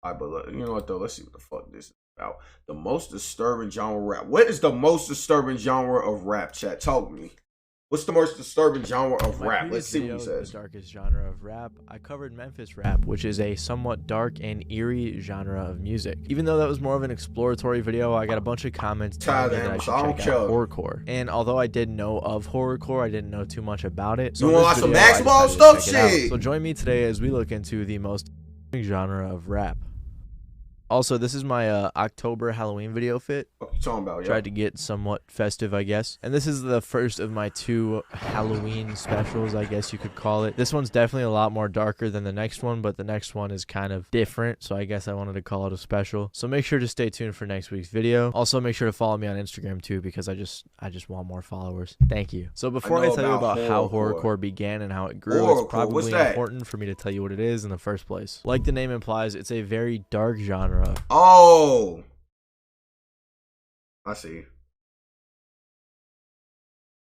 All right, but you know what though? Let's see what the fuck this is about. The most disturbing genre of rap. What is the most disturbing genre of rap? Chat, talk to me. What's the most disturbing genre of rap? Let's see what he says. The darkest genre of rap, I covered Memphis rap, which is a somewhat dark and eerie genre of music. Even though that was more of an exploratory video, I got a bunch of comments telling me that I should check out horrorcore. And although I did know of horrorcore, I didn't know too much about it. So you want to watch some basketball stuff? Shit. So join me today as we look into the most genre of rap. Also, this is my October Halloween video fit. What you talking about? Tried to get somewhat festive, I guess. And this is the first of my 2 Halloween specials, I guess you could call it. This one's definitely a lot more darker than the next one, but the next one is kind of different, so I guess I wanted to call it a special. So make sure to stay tuned for next week's video. Also, make sure to follow me on Instagram too, because I just want more followers. Thank you. So before I tell you about how horrorcore began and how it grew, it's probably important for me to tell you what it is in the first place. Like the name implies, it's a very dark genre. Oh, I see.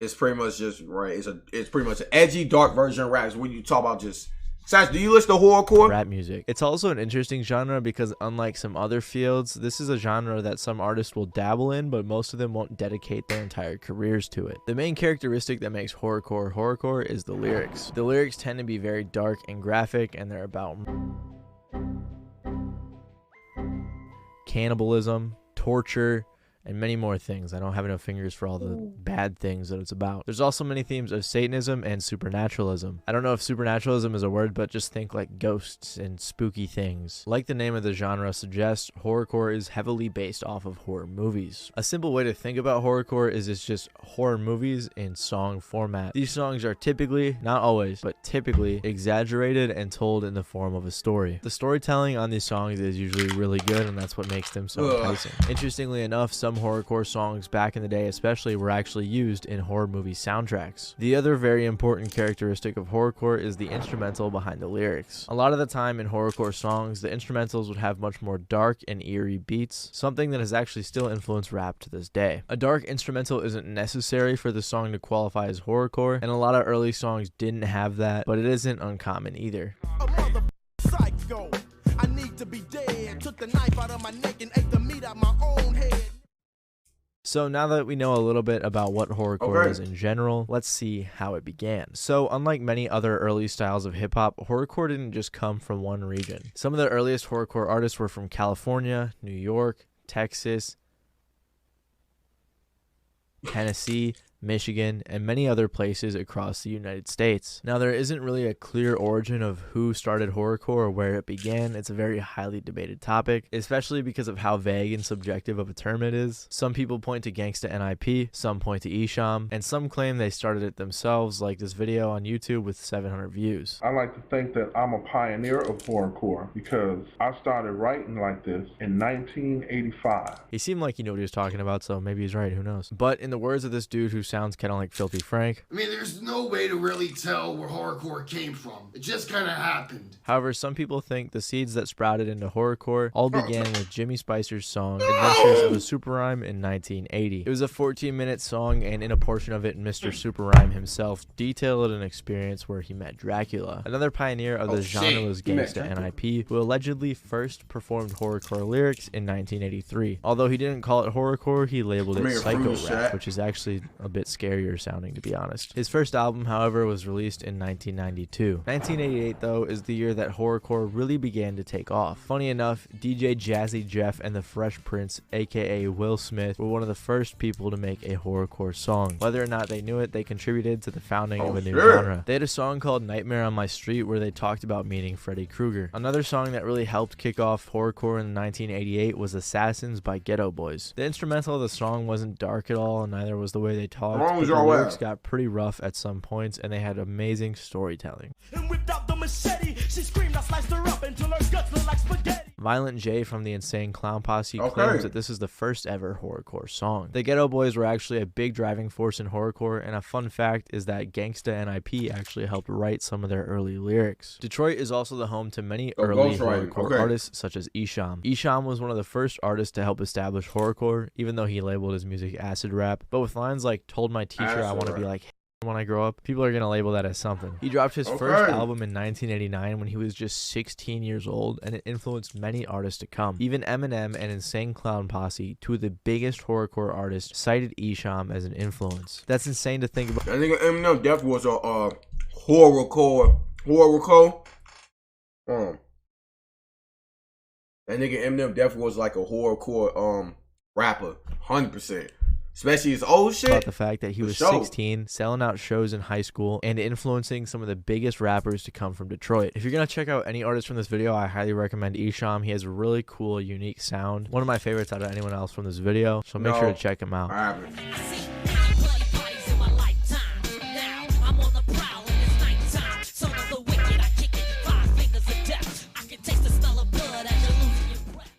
It's pretty much just right. It's pretty much an edgy, dark version of rap. It's when you talk about just. Sash, do you listen to horrorcore? Rap music. It's also an interesting genre because unlike some other fields, this is a genre that some artists will dabble in, but most of them won't dedicate their entire careers to it. The main characteristic that makes horrorcore is the lyrics. The lyrics tend to be very dark and graphic, and they're about cannibalism, torture, and many more things. I don't have enough fingers for all the bad things that it's about. There's also many themes of Satanism and supernaturalism. I don't know if supernaturalism is a word, but just think like ghosts and spooky things. Like the name of the genre suggests, horrorcore is heavily based off of horror movies. A simple way to think about horrorcore is it's just horror movies in song format. These songs are typically, not always, but typically exaggerated and told in the form of a story. The storytelling on these songs is usually really good, and that's what makes them so enticing. Interestingly enough, some horrorcore songs back in the day especially were actually used in horror movie soundtracks. The other very important characteristic of horrorcore is the instrumental behind the lyrics. A lot of the time in horrorcore songs, the instrumentals would have much more dark and eerie beats, something that has actually still influenced rap to this day. A dark instrumental isn't necessary for the song to qualify as horrorcore, and a lot of early songs didn't have that, but it isn't uncommon either. Psycho. I need to be dead. Took the knife out of my neck and ate the meat out my own head. So now that we know a little bit about what horrorcore is in general, let's see how it began. So unlike many other early styles of hip-hop, horrorcore didn't just come from one region. Some of the earliest horrorcore artists were from California, New York, Texas, Tennessee, Michigan, and many other places across the United States. Now, there isn't really a clear origin of who started horrorcore or where it began. It's a very highly debated topic, especially because of how vague and subjective of a term it is. Some people point to Gangsta NIP, some point to Esham, and some claim they started it themselves, like this video on YouTube with 700 views. I like to think that I'm a pioneer of horrorcore because I started writing like this in 1985. He seemed like he knew what he was talking about, so maybe he's right, who knows. But in the words of this dude who sounds kind of like Filthy Frank, I mean, there's no way to really tell where horrorcore came from. It just kind of happened. However, some people think the seeds that sprouted into horrorcore all began with Jimmy Spicer's song Adventures of a Super Rhyme in 1980. It was a 14-minute song, and in a portion of it, Mr. Super Rhyme himself detailed an experience where he met Dracula. Another pioneer of the genre was Gangsta NIP, who allegedly first performed horrorcore lyrics in 1983. Although he didn't call it horrorcore, he labeled it psycho rap, which is actually a bit scarier sounding, to be honest. His first album, however, was released in 1992. 1988, though, is the year that horrorcore really began to take off. Funny enough, DJ Jazzy Jeff and the Fresh Prince, aka Will Smith, were one of the first people to make a horrorcore song. Whether or not they knew it, they contributed to the founding of a new genre. They had a song called Nightmare on My Street where they talked about meeting Freddy Krueger. Another song that really helped kick off horrorcore in 1988 was Assassins by Ghetto Boys. The instrumental of the song wasn't dark at all, and neither was the way they talked, but the lyrics got pretty rough at some points, and they had amazing storytelling. And whipped out the machete. She screamed, I sliced her up until her guts looked like spaghetti. Violent J from the Insane Clown Posse claims that this is the first ever horrorcore song. The Ghetto Boys were actually a big driving force in horrorcore, and a fun fact is that Gangsta NIP actually helped write some of their early lyrics. Detroit is also the home to many early horrorcore artists such as Esham. Esham was one of the first artists to help establish horrorcore, even though he labeled his music acid rap, but with lines like "Told my teacher I want to be like when I grow up, people are going to label that as something. He dropped his first album in 1989 when he was just 16 years old, and it influenced many artists to come. Even Eminem and Insane Clown Posse, two of the biggest horrorcore artists, cited Esham as an influence. That's insane to think about. I think Eminem definitely was a horrorcore. That nigga Eminem definitely was like a horrorcore rapper, 100%. Especially his old shit. About the fact that he was 16, selling out shows in high school, and influencing some of the biggest rappers to come from Detroit. If you're going to check out any artist from this video, I highly recommend Esham. He has a really cool, unique sound. One of my favorites out of anyone else from this video, so make sure to check him out.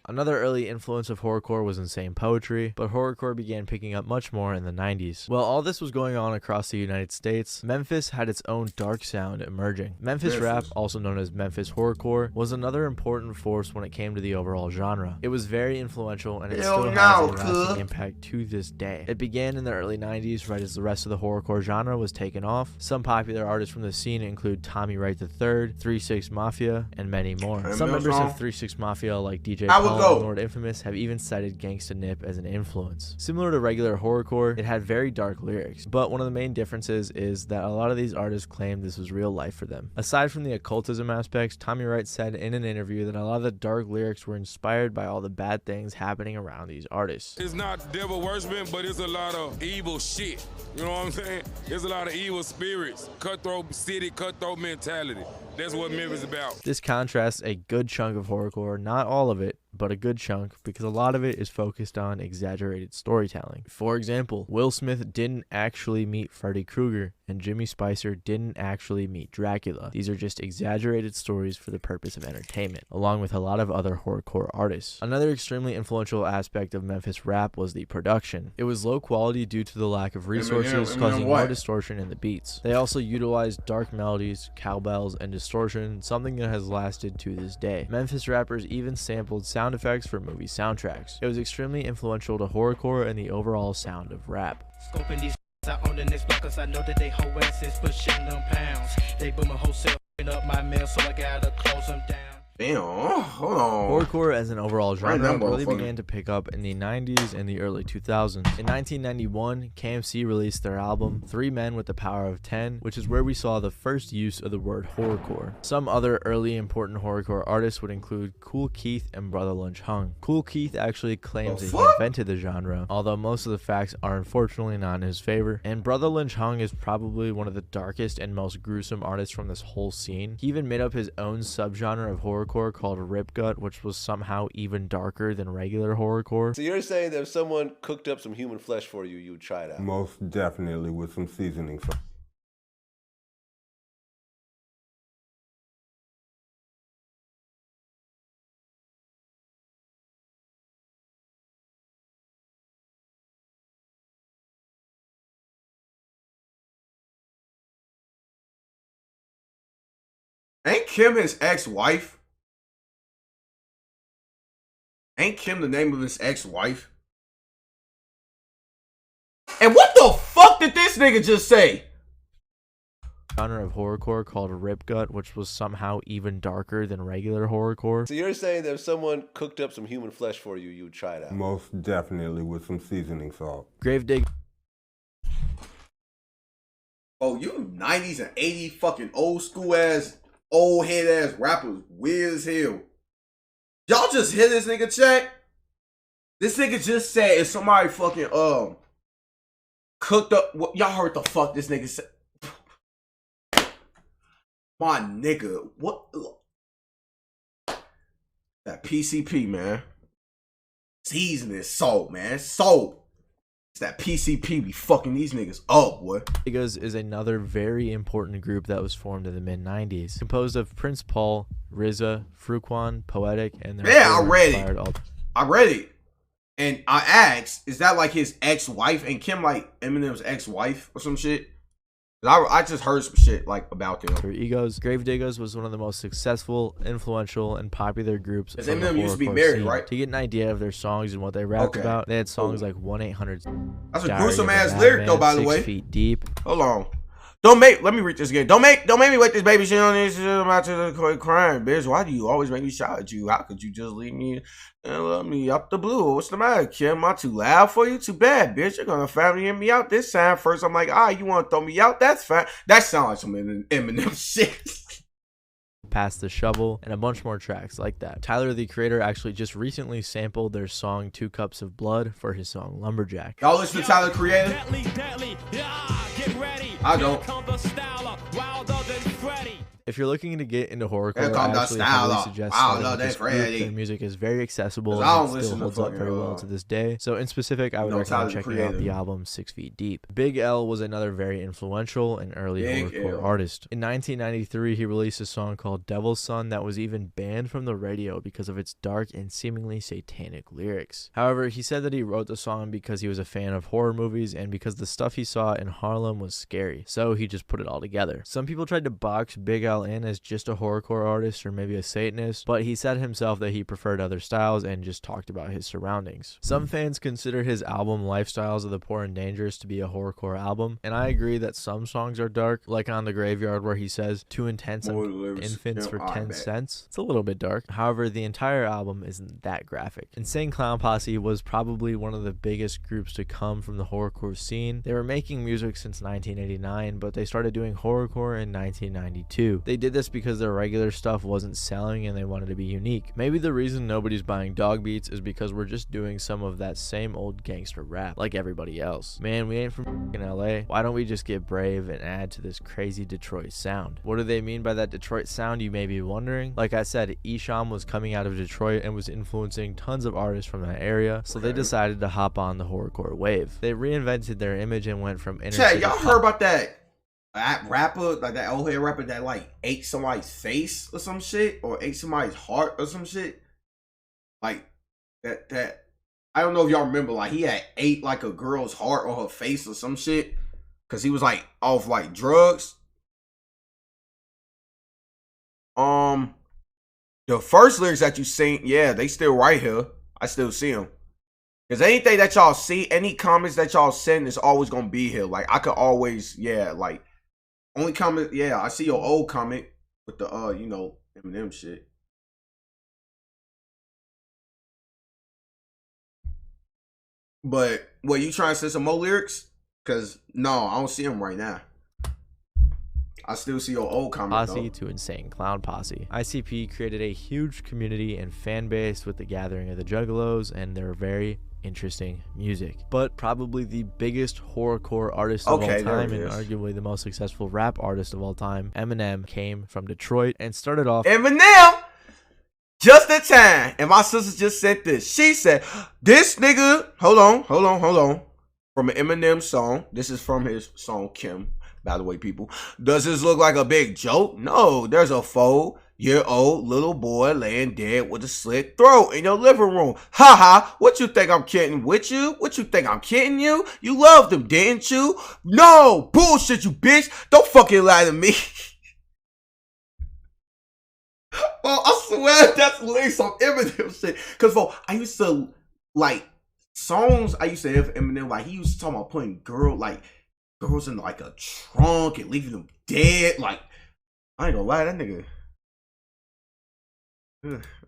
Another early influence of horrorcore was insane poetry, but horrorcore began picking up much more in the 90s. While all this was going on across the United States, Memphis had its own dark sound emerging. Memphis rap, also known as Memphis horrorcore, was another important force when it came to the overall genre. It was very influential, and it still has a lasting impact to this day. It began in the early 90s, right as the rest of the horrorcore genre was taken off. Some popular artists from the scene include Tommy Wright III, 3 6 Mafia, and many more. Some members of 3 6 Mafia, like DJ Paul and Lord Infamous, have even cited Gangsta Nip as an influence. Similar to regular horrorcore, it had very dark lyrics, but one of the main differences is that a lot of these artists claimed this was real life for them. Aside from the occultism aspects, Tommy Wright said in an interview that a lot of the dark lyrics were inspired by all the bad things happening around these artists. It's not devil worshiping, but it's a lot of evil shit. You know what I'm saying? There's a lot of evil spirits, cutthroat city, cutthroat mentality. That's what Memphis is about. This contrasts a good chunk of horrorcore, not all of it, but a good chunk, because a lot of it is focused on exaggerated storytelling. For example, Will Smith didn't actually meet Freddy Krueger, and Jimmy Spicer didn't actually meet Dracula. These are just exaggerated stories for the purpose of entertainment, along with a lot of other horrorcore artists. Another extremely influential aspect of Memphis rap was the production. It was low quality due to the lack of resources, causing more distortion in the beats. They also utilized dark melodies, cowbells, and distortion, something that has lasted to this day. Memphis rappers even sampled sound effects for movie soundtracks. It was extremely influential to horrorcore and the overall sound of rap. Scoping these I own the next block cause I know that they whole asses pushing them pounds. They boom a wholesale up my mail, so I gotta close them down. Damn, hold on. Horrorcore as an overall genre really began to pick up in the 90s and the early 2000s. In 1991, KMC released their album 3 Men with the Power of 10, which is where we saw the first use of the word horrorcore. Some other early important horrorcore artists would include Kool Keith and Brother Lynch Hung. Kool Keith actually claims that he invented the genre, although most of the facts are unfortunately not in his favor. And Brother Lynch Hung is probably one of the darkest and most gruesome artists from this whole scene. He even made up his own subgenre of horrorcore called Rip Gut, which was somehow even darker than regular horrorcore. So you're saying that if someone cooked up some human flesh for you, you would try it out? Most definitely, with some seasoning. Ain't Kim his ex-wife? Ain't Kim the name of his ex-wife? And what the fuck did this nigga just say? Genre of horrorcore called Rip Gut, which was somehow even darker than regular horrorcore. So you're saying that if someone cooked up some human flesh for you, you would try it out? Most definitely, with some seasoning salt. Gravedigger. Oh, you 90s and 80s fucking old school ass, old head ass rappers, weird as hell. Y'all just hear this nigga chat? This nigga just said if somebody fucking cooked up, what y'all heard the fuck this nigga said? My nigga, what? That PCP, man. Seasoning salt, man. Salt. It's that PCP be fucking these niggas up, boy. Because is another very important group that was formed in the mid-90s, composed of Prince Paul, RZA, Fruquan, Poetic, and their I read it. And I asked, is that like his ex-wife? And Kim like Eminem's ex-wife or some shit? I just heard some shit like about them. Their egos. Gravediggers was one of the most successful, influential, and popular groups. Eminem used to be married, scene. right? To get an idea of their songs and what they rapped about, they had songs like 1-800. That's a gruesome ass lyric though, by the way. 6 Feet Deep. Hold on. Let me read this again. Don't make me wait this baby shit on this shit about to crying, bitch. Why do you always make me shout at you? How could you just leave me and love me up the blue? What's the matter, Kim? Am I too loud for you? Too bad, bitch. You're gonna finally hear me out this time. First, I'm like, you want to throw me out? That's fine. That sounds like some Eminem shit. Pass the Shovel, and a bunch more tracks like that. Tyler, the Creator, actually just recently sampled their song 2 Cups of Blood for his song Lumberjack. Y'all listen to Tyler, the Creator? I don't. If you're looking to get into horrorcore, I I actually heavily suggest starting with this group. Freddie. Their music is very accessible I and don't it still listen holds to up very well to this day. So in specific, I would recommend Tyler, checking Creator. out the album 6 Feet Deep. Big L was another very influential and early horrorcore artist. In 1993, he released a song called Devil's Son that was even banned from the radio because of its dark and seemingly satanic lyrics. However, he said that he wrote the song because he was a fan of horror movies and because the stuff he saw in Harlem was scary, so he just put it all together. Some people tried to box Big L in as just a horrorcore artist or maybe a Satanist, but he said himself that he preferred other styles and just talked about his surroundings. Some fans consider his album Lifestyles of the Poor and Dangerous to be a horrorcore album, and I agree that some songs are dark, like On the Graveyard where he says 2 intense infants for 10 cents. It's a little bit dark. However, the entire album isn't that graphic. Insane Clown Posse was probably one of the biggest groups to come from the horrorcore scene. They were making music since 1989, but they started doing horrorcore in 1992. They did this because their regular stuff wasn't selling and they wanted to be unique. Maybe the reason nobody's buying Dog Beats is because we're just doing some of that same old gangster rap like everybody else. Man, we ain't from LA. Why don't we just get brave and add to this crazy Detroit sound? What do they mean by that Detroit sound, you may be wondering? Like I said, Esham was coming out of Detroit and was influencing tons of artists from that area, so they decided to hop on the horrorcore wave. They reinvented their image and went from inner city. Y'all heard about that rapper, like that old head rapper that like ate somebody's face or some shit, or ate somebody's heart or some shit? Like that I don't know if y'all remember, like he had ate like a girl's heart or her face or some shit because he was like off like drugs. The first lyrics that you seen, yeah, they still right here. I still see them. Because anything that y'all see, any comments that y'all send is always gonna be here. Like I could always, like only comment, I see your old comment with the Eminem shit. But what, you trying to send some more lyrics? Cause no, I don't see them right now. I still see your old comment Posse to Insane Clown Posse. ICP created a huge community and fan base with the gathering of the Juggalos and their very interesting music. But probably the biggest horrorcore artist of all time and arguably the most successful rap artist of all time, Eminem, came from Detroit and started off Eminem! Just in time. And my sister just said this. She said, this nigga, hold on. From an Eminem song. This is from his song, Kim. By the way, people, does this look like a big joke? No, there's a 4-year-old little boy laying dead with a slit throat in your living room. Ha! What you think I'm kidding with you? What you think I'm kidding you? You loved him, didn't you? No, bullshit, you bitch. Don't fucking lie to me. Oh, I swear that's lyrics on Eminem shit. Cause I used to like songs I used to have Eminem, like he used to talk about putting girls in like a trunk and leaving them dead. Like, I ain't gonna lie, that nigga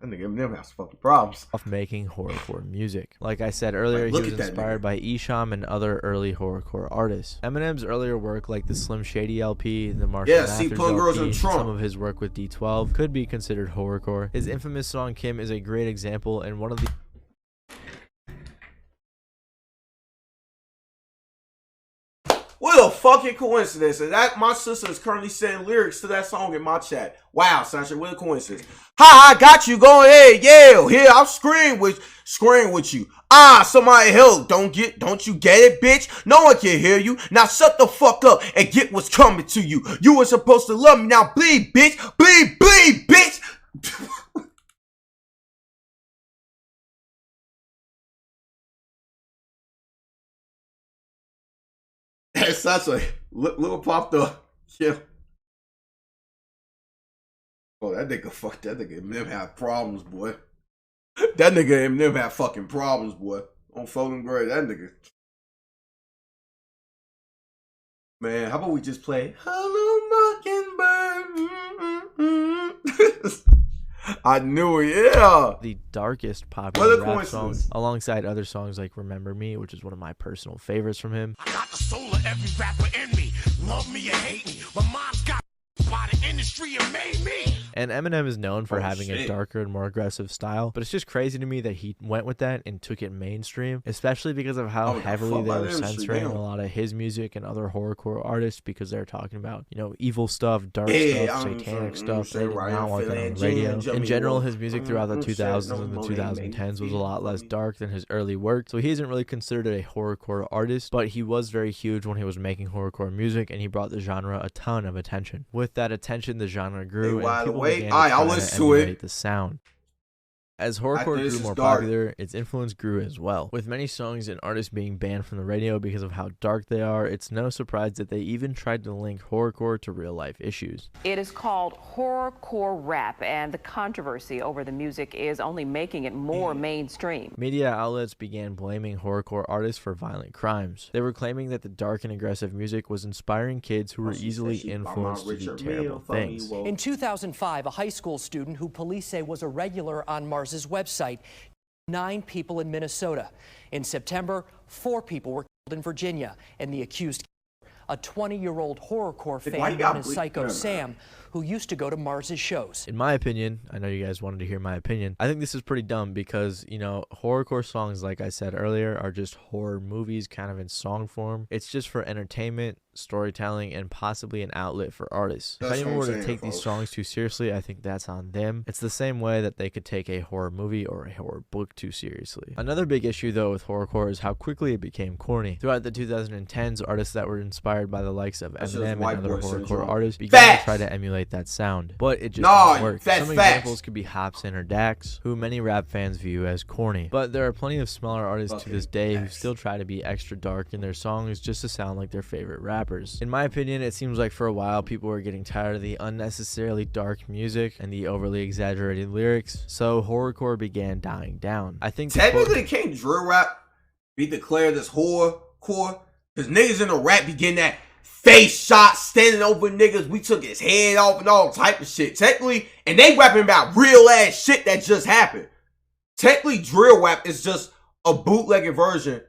Eminem has fucking problems. Of making horrorcore music. Like I said earlier, he was inspired by Esham and other early horrorcore artists. Eminem's earlier work, like the Slim Shady LP, the Marshall Mathers LP, some of his work with D12, could be considered horrorcore. His infamous song Kim is a great example and one of the What a fucking coincidence. And that my sister is currently sending lyrics to that song in my chat. Wow, Sasha, what a coincidence. Ha, I got you. Go ahead. Yeah, here, I'll scream with you. Somebody help. Don't you get it, bitch? No one can hear you. Now shut the fuck up and get what's coming to you. You were supposed to love me. Now bleed, bitch. Bleed, bitch. That's such a little popped up. Yeah. Oh, that nigga Eminem have problems, boy. That nigga Eminem have fucking problems, boy. On Folding Gray, that nigga. Man, how about we just play Hello Mockingbird? I knew it, yeah. The darkest popular What a rap song, coincidence. alongside other songs like Remember Me, which is one of my personal favorites from him. I got the soul of every rapper in me. Love me or hate me. My mom's got by the industry and made me. And Eminem is known for Oh, having a shit. darker and more aggressive style, but it's just crazy to me that he went with that and took it mainstream, especially because of how Oh, heavily fuck they by were the industry, censoring damn. a lot of his music and other horrorcore artists because they're talking about, you know, evil stuff, dark Yeah, stuff, I'm satanic saying, stuff. They did right, not want that feeling on the radio. Jim, Jimmy In general, Wolf. his music throughout the Shit, 2000s no and the more, 2010s was a baby. lot less dark than his early work, so he isn't really considered a horrorcore artist, but he was very huge when he was making horrorcore music, and he brought the genre a ton of attention. With that attention, the genre grew, Hey, wide and people awake. began Alright, to I'll try listen to to it. emulate the sound. As horrorcore this grew is more dark. popular, its influence grew as well. With many songs and artists being banned from the radio because of how dark they are, it's no surprise that they even tried to link horrorcore to real-life issues. It is called horrorcore rap, and the controversy over the music is only making it more mainstream. Media outlets began blaming horrorcore artists for violent crimes. They were claiming that the dark and aggressive music was inspiring kids who were easily influenced to do terrible things. In 2005, a high school student who police say was a regular on Mars's website, 9 people in Minnesota. In September, 4 people were killed in Virginia, and the accused killer, a 20-year-old horrorcore why you fan got known as bleep- Psycho Never mind. Sam, who used to go to Mars's shows. In my opinion, I know you guys wanted to hear my opinion, I think this is pretty dumb because, you know, horrorcore songs, like I said earlier, are just horror movies kind of in song form. It's just for entertainment, storytelling, and possibly an outlet for artists. That's if anyone what were I'm to saying, take these folks. songs too seriously, I think that's on them. It's the same way that they could take a horror movie or a horror book too seriously. Another big issue, though, with horrorcore is how quickly it became corny. Throughout the 2010s, artists that were inspired by the likes of That's just Eminem and white other boy horrorcore syndrome. artists began Facts! to try to emulate that sound, but it just Nah, didn't work. that's Some facts. examples could be Hopsin or Dax, who many rap fans view as corny. But there are plenty of smaller artists to this day who still try to be extra dark in their songs just to sound like their favorite rappers. In my opinion, it seems like for a while people were getting tired of the unnecessarily dark music and the overly exaggerated lyrics, so horrorcore began dying down. I think Technically, can't drill rap be declared as horrorcore? Because niggas in the rap be getting that face shot, standing over niggas, we took his head off and all type of shit. Technically, and they rapping about real ass shit that just happened. Technically, drill rap is just a bootlegged version.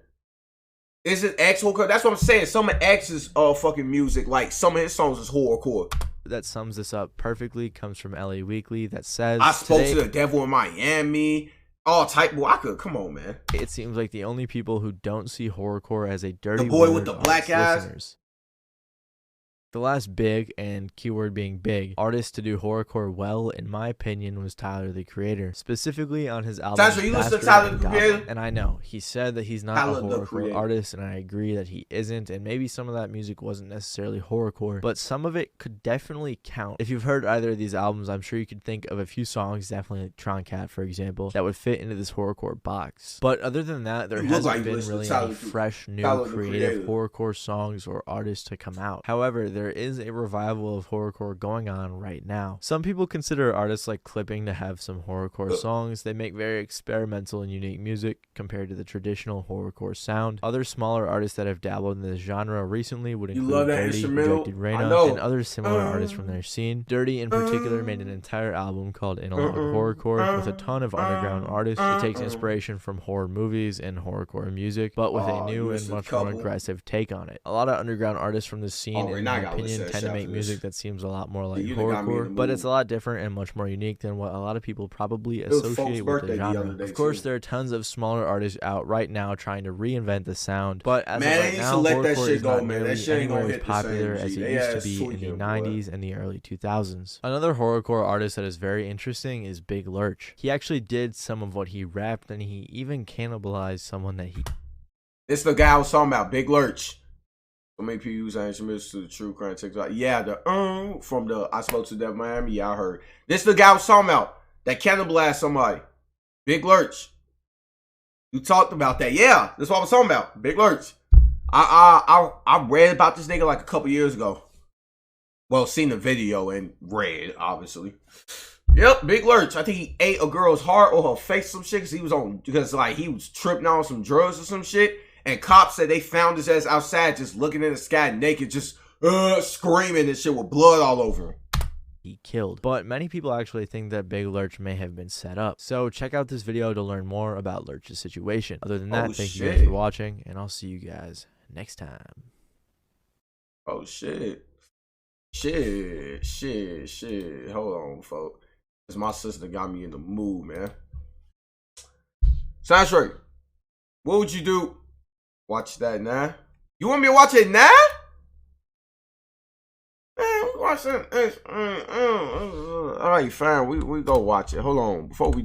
Is it X horrorcore? That's what I'm saying. Some of X's fucking music, like some of his songs is horrorcore. that sums this up perfectly comes from LA Weekly that says, I spoke today, to the devil in Miami. All type. Well, I could. Come on, man. it seems like the only people who don't see horrorcore as a dirty The boy word with the are black its eyes? listeners. The last big, and keyword being big, artist to do horrorcore well, in my opinion, was Tyler, the Creator. Specifically on his album, Tyler, you listen to Bastard Tyler, and the Goblin. Creator? And I know, he said that he's not Tyler, a the horrorcore Creator. artist, and I agree that he isn't, and maybe some of that music wasn't necessarily horrorcore, but some of it could definitely count. If you've heard either of these albums, I'm sure you could think of a few songs, definitely like Tron Cat, for example, that would fit into this horrorcore box. But other than that, there You look hasn't like you been listen to really Tyler, any the- fresh, new, Tyler, the creative Creator. horrorcore songs or artists to come out. However, there is a revival of horrorcore going on right now. Some people consider artists like Clipping to have some horrorcore songs. They make very experimental and unique music compared to the traditional horrorcore sound. Other smaller artists that have dabbled in this genre recently would You include love that Dirty, instrumental? Rejected I Reyna, know. and other similar artists from their scene. Dirty in particular made an entire album called Analog Horrorcore with a ton of underground artists. It takes inspiration from horror movies and horrorcore music, but with a new and much more aggressive take on it. A lot of underground artists from this scene, in my opinion, tend to make music that seems a lot more like you done got me in the horrorcore, but mood. it's a lot different and much more unique than what a lot of people probably was Folk's associate with the birthday the other genre. day, Of course, too. there are tons of smaller artists out right now trying to reinvent the sound, but as Man, of they right need now, to let that horrorcore shit is go, not man. That nearly shit ain't anywhere gonna as hit the popular same, as G. it They used to ass be in the tweaking, boy. 90s and the early 2000s. Another horrorcore artist that is very interesting is Big Lurch. He actually did some of what he rapped, and he even cannibalized someone that he... It's the guy I was talking about, Big Lurch. So many people use instruments to the true crime TikTok. Yeah, the from the I spoke to that Miami. Yeah, I heard. This the guy I was talking about that cannibalized somebody. Big Lurch. You talked about that. Yeah, that's what I was talking about. Big Lurch. I read about this nigga like a couple years ago. Well, seen the video and read, obviously. Yep, Big Lurch. I think he ate a girl's heart or her face, some shit, because like he was tripping on some drugs or some shit. And cops said they found his ass outside just looking in the sky naked, just screaming and shit with blood all over him. He killed. But many people actually think that Big Lurch may have been set up. So check out this video to learn more about Lurch's situation. Other than that, thank you guys for watching, and I'll see you guys next time. Oh shit. Shit. Hold on, folks. Cause my sister got me in the mood, man. Soundtrack, what would you do? Watch that now. You want me to watch it now? Man, we watch it. All right, fine. We go watch it. Hold on. Before we